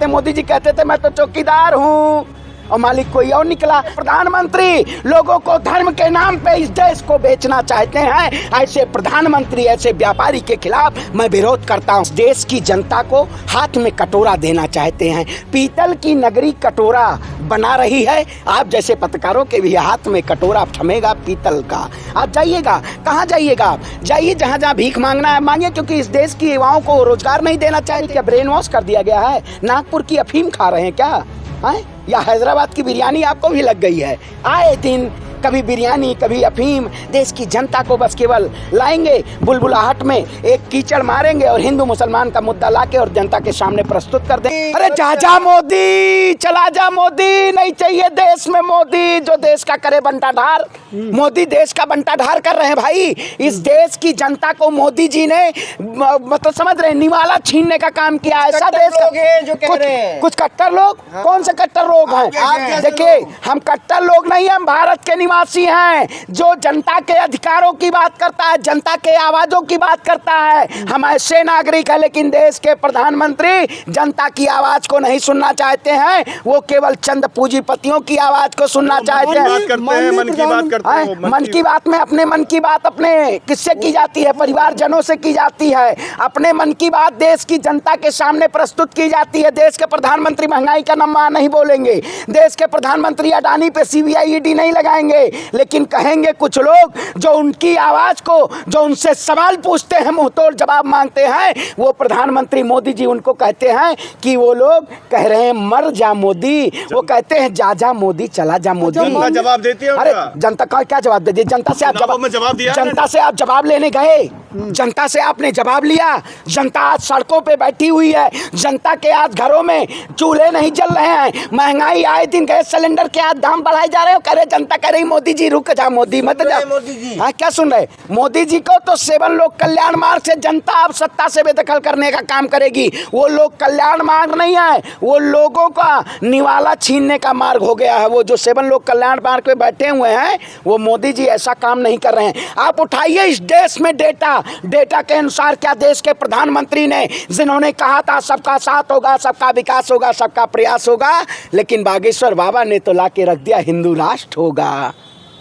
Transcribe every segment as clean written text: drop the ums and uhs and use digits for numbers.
कहते मोदी जी कहते थे मैं तो चौकीदार हूँ और मालिक कोई और निकला। प्रधानमंत्री लोगों को धर्म के नाम पे इस देश को बेचना चाहते हैं। ऐसे प्रधानमंत्री, ऐसे व्यापारी के खिलाफ मैं विरोध करता हूँ। देश की जनता को हाथ में कटोरा देना चाहते हैं। पीतल की नगरी कटोरा बना रही है। आप जैसे पत्रकारों के भी हाथ में कटोरा थमेगा पीतल का। आप जाइएगा, कहाँ जाइएगा आप? जाइए जहाँ जहाँ भीख मांगना है मांगिए, क्योंकि इस देश की युवाओं को रोजगार नहीं देना चाहिए। क्या ब्रेन वॉश कर दिया गया है? नागपुर की अफीम खा रहे हैं क्या है? या हैदराबाद की बिरयानी आपको भी लग गई है? आए दिन कभी बिरयानी कभी अफीम। देश की जनता को बस केवल लाएंगे बुलबुलाहट में, एक कीचड़ मारेंगे और हिंदू मुसलमान का मुद्दा लाके और जनता के सामने प्रस्तुत कर देंगे। अरे जा मोदी, चला जा मोदी, नहीं चाहिए देश में मोदी जो देश का करे बंटाढार। मोदी देश का बंटाढार कर रहे हैं भाई। इस देश की जनता को मोदी जी ने मतलब समझ रहे हैं निवाला छीनने का काम किया। ऐसा देश जो कह रहे हैं कुछ कट्टर लोग, कौन से कट्टर लोग हैं? देखिए हम कट्टर लोग नहीं हैं, हम भारत के निवासी हैं। जो जनता के अधिकारों की बात करता है, जनता के आवाजों की बात करता है, हम ऐसे नागरिक हैं। लेकिन देश के प्रधानमंत्री जनता की आवाज को नहीं सुनना चाहते हैं, वो केवल चंद पूंजीपतियों की आवाज को सुनना चाहते हैं। मन की बात में अपने मन की बात अपने किससे की जाती है? परिवारजनों से की जाती है। अपने मन की बात देश की जनता के सामने प्रस्तुत की जाती है। देश के प्रधानमंत्री महंगाई का नंबर नहीं बोलेंगे, देश के प्रधानमंत्री अडानी पे सीबीआई ईडी नहीं लगाएंगे, लेकिन कहेंगे कुछ लोग जो उनकी आवाज को, जो उनसे सवाल पूछते हैं, मुंहतोड़ जवाब मांगते हैं, वो प्रधानमंत्री मोदी जी उनको कहते हैं कि वो लोग कह रहे हैं मर जा मोदी, वो कहते हैं जा मोदी, चला जा मोदी। जनता जवाब देती है। अरे जनता का क्या जवाब दे दी? जनता से आप जनता से आप जवाब लेने गए, जनता से आपने जवाब लिया। जनता आज सड़कों पे बैठी हुई है, जनता के आज घरों में चूल्हे नहीं जल रहे हैं, महंगाई आए दिन गैस सिलेंडर के आज दाम बढ़ाए जा रहे हो। कह रहे जनता कह रही मोदी जी रुक जा, मोदी मत जा। मोदी जी हाँ क्या सुन रहे? मोदी जी को तो 7 लोक कल्याण मार्ग से जनता अब सत्ता से बेदखल करने का काम करेगी। वो लोक कल्याण मार्ग नहीं है, वो लोगों का निवाला छीनने का मार्ग हो गया है। वो जो 7 लोक कल्याण मार्ग पे बैठे हुए हैं, वो मोदी जी ऐसा काम नहीं कर रहे हैं। आप उठाइए इस देश में डेटा के अनुसार क्या देश के प्रधानमंत्री ने, जिन्होंने कहा था सबका साथ होगा, सबका विकास होगा, सबका प्रयास होगा, लेकिन बागेश्वर बाबा ने तो लाके रख दिया हिंदू राष्ट्र होगा।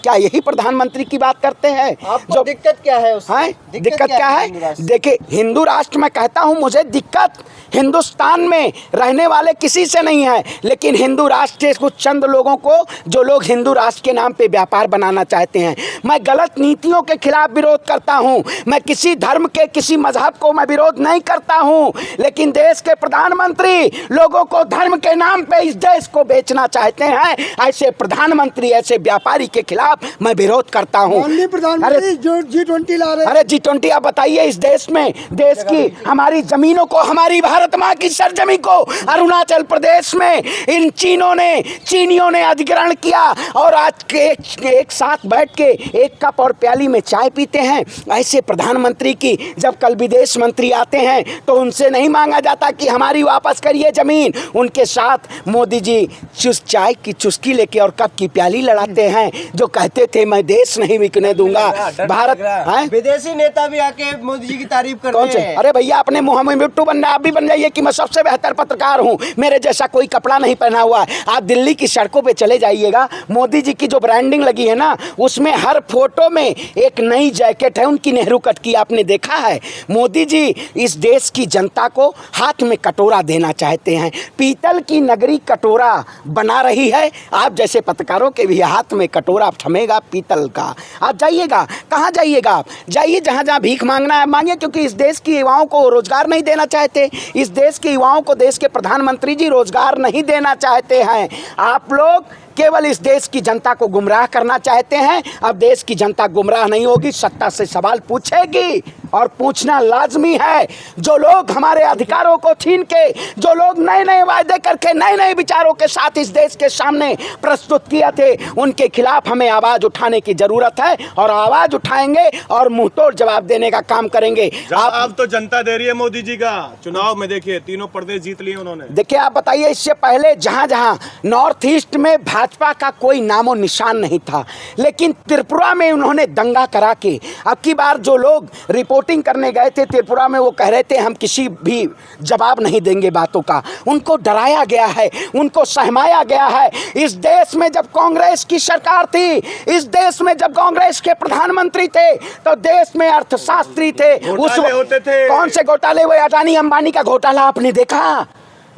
क्या यही प्रधानमंत्री की बात करते हैं? जो दिक्कत क्या है उसमें? दिक्कत क्या है? देखिए हिंदू राष्ट्र में कहता हूं, मुझे दिक्कत हिंदुस्तान में रहने वाले किसी से नहीं है, लेकिन हिंदू राष्ट्र के कुछ चंद लोगों को, जो लोग हिंदू राष्ट्र के नाम पे व्यापार बनाना चाहते हैं। मैं गलत नीतियों के खिलाफ विरोध करता हूं, मैं किसी धर्म के, किसी मजहब को मैं विरोध नहीं करता हूं, लेकिन देश के प्रधानमंत्री लोगों को धर्म के नाम पे इस देश को बेचना चाहते हैं। ऐसे प्रधानमंत्री, ऐसे व्यापारी के खिलाफ मैं विरोध करता हूं। प्रधानमंत्री जो G20 ला रहे हैं। अरे G20 आप बताइए, इस देश में, देश की हमारी जमीनों को, हमारी भारत माँ की सरजमी को अरुणाचल प्रदेश में इन चीनियों ने अधिग्रहण किया और आज के एक साथ बैठ के एक कप और प्याली में चाय पीते हैं। ऐसे प्रधानमंत्री की जब कल विदेश मंत्री आते हैं तो उनसे नहीं मांगा जाता कि हमारी वापस करिए जमीन। उनके साथ मोदी जी चाय की चुस्की लेके और कप की प्याली लड़ाते हैं, जो कहते थे मैं देश नहीं बिकने दूंगा। भारत है, विदेशी नेता भी आके मोदी जी की तारीफ करते हैं। अरे भैया अपने मुंह में मिट्टू बनना, आप भी बन जाइए कि मैं सबसे बेहतर पत्रकार हूं, मेरे जैसा कोई कपड़ा नहीं पहना हुआ है। आप दिल्ली की सड़कों पे चले जाइएगा, मोदी जी की जो ब्रांडिंग लगी है ना, उसमें हर फोटो में एक नई जैकेट है उनकी, नेहरू कट की। आपने देखा है? मोदी जी इस देश की जनता को हाथ में कटोरा देना चाहते हैं। पीतल की नगरी कटोरा बना रही है। आप जैसे पत्रकारों के भी हाथ में कटोरा थमेगा पीतल का। आप जाइएगा, कहाँ जाइएगा आप? जाइए जहाँ जहाँ भीख मांगना है मांगिए, क्योंकि इस देश की युवाओं को रोजगार नहीं देना चाहते। इस देश के युवाओं को देश के प्रधानमंत्री जी रोजगार नहीं देना चाहते हैं। आप लोग केवल इस देश की जनता को गुमराह करना चाहते हैं। अब देश की जनता गुमराह नहीं होगी, सत्ता से सवाल पूछेगी और पूछना लाजमी है। जो लोग हमारे अधिकारों को छीन के, जो लोग नए नए वायदे करके नए नए विचारों के साथ इस देश के सामने प्रस्तुत किए थे, उनके खिलाफ हमें आवाज उठाने की जरूरत है और आवाज उठाएंगे और मुंहतोड़ जवाब देने का काम करेंगे। आप तो जनता दे रही है मोदी जी का चुनाव में, देखिए 3 प्रदेश जीत लिए उन्होंने। देखिए आप बताइए, इससे पहले जहां जहां नॉर्थ ईस्ट में भाजपा का कोई नामो निशान नहीं था, लेकिन त्रिपुरा में उन्होंने दंगा करा के अब की बार जो लोग रिपोर्ट वोटिंग करने गए थे त्रिपुरा में, वो कह रहे थे हम किसी भी जवाब नहीं देंगे बातों का। उनको डराया गया है, उनको सहमाया गया है। इस देश में जब कांग्रेस की सरकार थी, इस देश में जब कांग्रेस के प्रधानमंत्री थे, तो देश में अर्थशास्त्री थे। घोटाले होते थे। कौन से घोटाले हुए? अडानी अंबानी का घोटाला आपने देखा?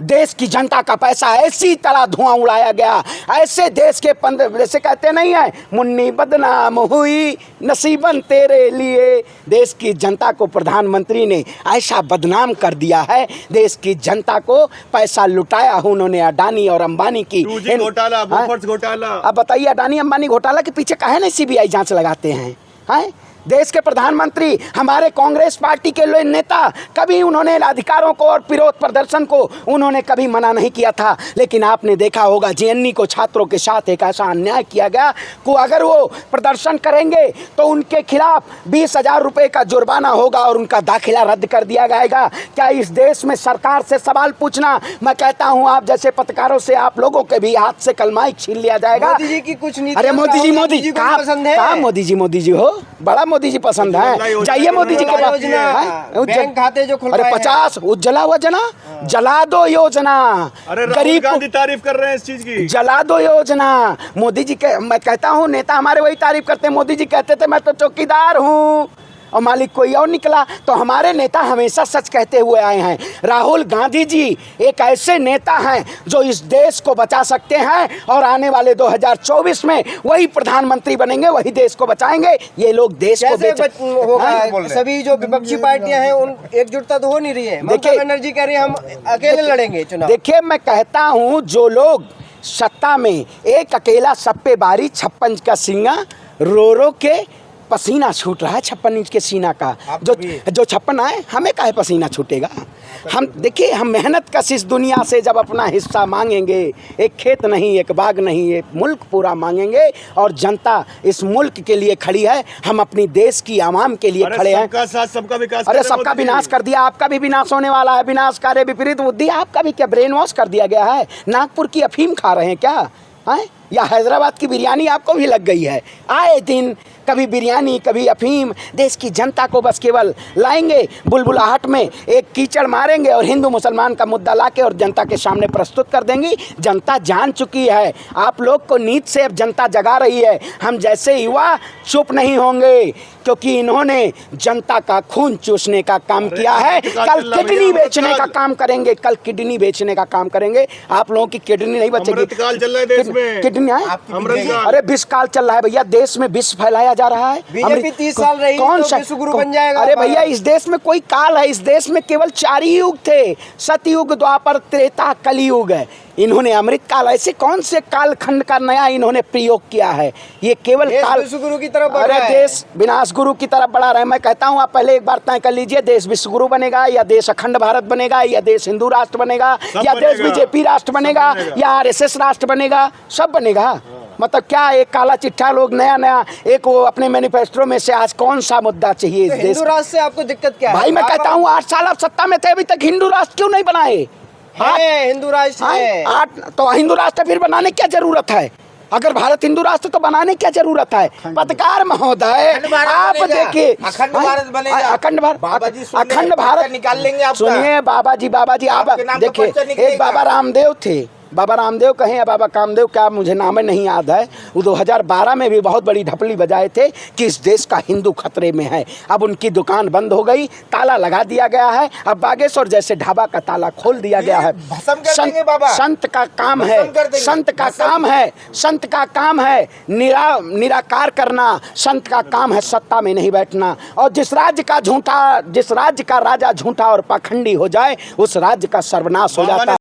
देश की जनता का पैसा ऐसी तरह धुआं उड़ाया गया। ऐसे देश के 15, जैसे कहते नहीं है, मुन्नी बदनाम हुई नसीबन तेरे लिए। देश की जनता को प्रधानमंत्री ने ऐसा बदनाम कर दिया है, देश की जनता को पैसा लुटाया उन्होंने अडानी और अंबानी की। 2G घोटाला, बोफर्स घोटाला। अब बताइए, अडानी अंबानी घोटाला के पीछे काहे नहीं सीबीआई जांच लगाते हैं? देश के प्रधानमंत्री, हमारे कांग्रेस पार्टी के नेता, कभी उन्होंने अधिकारों को और विरोध प्रदर्शन को उन्होंने कभी मना नहीं किया था। लेकिन आपने देखा होगा जेएनयू को छात्रों के साथ एक ऐसा अन्याय किया गया कि अगर वो प्रदर्शन करेंगे तो उनके खिलाफ 20,000 रुपये का जुर्माना होगा और उनका दाखिला रद्द कर दिया जाएगा। क्या इस देश में सरकार से सवाल पूछना, मैं कहता हूँ आप जैसे पत्रकारों से, आप लोगों के भी हाथ से कल माइक छीन लिया जाएगा। मोदी जी की कुछ नीति, अरे मोदी जी को पसंद है? कहाँ मोदी जी हो? बड़ा मोदी जी पसंद है, जाइए मोदी जी के पास। बैंक खाते जो अरे 50 उज्ज्वला योजना जला दो योजना। अरे राहुल गांधी तारीफ कर रहे हैं इस चीज की। जला दो योजना। मोदी जी के, मैं कहता हूँ नेता हमारे वही तारीफ करते हैं। मोदी जी कहते थे मैं तो चौकीदार हूँ और मालिक कोई और निकला। तो हमारे नेता हमेशा सच कहते हुए आए हैं। राहुल गांधी जी एक ऐसे नेता हैं जो इस देश को बचा सकते हैं और आने वाले 2024 में वही प्रधानमंत्री बनेंगे, वही देश को बचाएंगे। ये लोग देश को होगा। सभी जो विपक्षी पार्टियां हैं उन एकजुटता तो हो नहीं रही है। ममता बनर्जी कह रही है हम अकेले लड़ेंगे चुनाव। देखिए, मैं कहता हूँ जो लोग सत्ता में, एक अकेला सब पे बारी 56 का सीना, रो के पसीना छूट रहा है 56 इंच के सीना का। जो 56 आए, हमें काहे पसीना छूटेगा? हम देखिए, हम मेहनत कश इस दुनिया से जब अपना हिस्सा मांगेंगे, एक खेत नहीं, एक बाग नहीं, एक मुल्क पूरा मांगेंगे। और जनता इस मुल्क के लिए खड़ी है, हम अपनी देश की आवाम के लिए खड़े हैं। सबका साथ सबका विकास। अरे सबका विनाश कर दिया, आपका भी विनाश होने वाला है। विनाशकारी विपरीत बुद्धि, आपका भी क्या ब्रेन वॉश कर दिया गया है? नागपुर की अफीम खा रहे हैं क्या? या हैदराबाद की बिरयानी आपको भी लग गई है? आए दिन कभी बिरयानी, कभी अफीम। देश की जनता को बस केवल लाएंगे बुलबुलाहट में, एक कीचड़ मारेंगे और हिंदू मुसलमान का मुद्दा लाके और जनता के सामने प्रस्तुत कर देंगी। जनता जान चुकी है, आप लोग को नींद से अब जनता जगा रही है। हम जैसे युवा चुप नहीं होंगे, क्योंकि इन्होंने जनता का खून चूसने का काम किया है। कल किडनी बेचने का काम करेंगे, कल किडनी बेचने का काम करेंगे। आप लोगों की किडनी नहीं बचेगी। अमृतकाल चल रहा है देश में। किडनी है? अरे विष काल चल रहा है भैया, देश में विष फैलाया जा रहा है। बीजेपी 30 साल रही कौन तो सा विश्वगुरु बन जाएगा? अरे भैया, इस देश में कोई काल है? इस देश में केवल 4 ही युग थे, सतयुग, द्वापर, त्रेता, कलियुग है। इन्होंने अमृत काल, ऐसे कौन से काल खंड का नया इन्होंने प्रयोग किया है? ये केवल काल विश्वगुरु की तरफ बढ़ अरे रहा है। देश विनाश गुरु की तरफ बढ़ा रहा है। मैं कहता हूँ आप पहले एक बार तय कर लीजिए, देश विश्वगुरु बनेगा या देश अखंड भारत बनेगा या देश हिंदू राष्ट्र बनेगा या देश बीजेपी राष्ट्र बनेगा या आरएसएस राष्ट्र बनेगा? सब बनेगा। मतलब क्या एक काला चिट्ठा लोग नया एक वो अपने मैनिफेस्टो में से आज कौन सा मुद्दा चाहिए इस देश? हिंदू राष्ट्र से आपको दिक्कत क्या है? भाई मैं कहता हूँ 8 साल आप सत्ता में थे, अभी तक हिंदू राष्ट्र क्यों नहीं बनाए? हिंदू राष्ट्र है। तो हिंदू राष्ट्र फिर बनाने क्या जरूरत है? अगर भारत हिंदू राष्ट्र तो बनाने क्या जरूरत है? पत्रकार महोदय, आप देखिए, अखंड भारत बनेगा। अखंड भारत निकाल लेंगे आपका। सुनिए बाबा जी, आप देखिए, एक बाबा रामदेव थे, बाबा रामदेव कहें या बाबा कामदेव, क्या मुझे नाम नहीं याद है। वो 2012 में भी बहुत बड़ी ढपली बजाए थे कि इस देश का हिंदू खतरे में है। अब उनकी दुकान बंद हो गई, ताला लगा दिया गया है। अब बागेश्वर जैसे ढाबा का ताला खोल दिया गया है। संत का काम है, संत का काम है, संत का काम है निराकार करना। संत का काम है सत्ता में नहीं बैठना। और जिस राज्य का राजा झूठा और पाखंडी हो जाए, उस राज्य का सर्वनाश हो जाता है।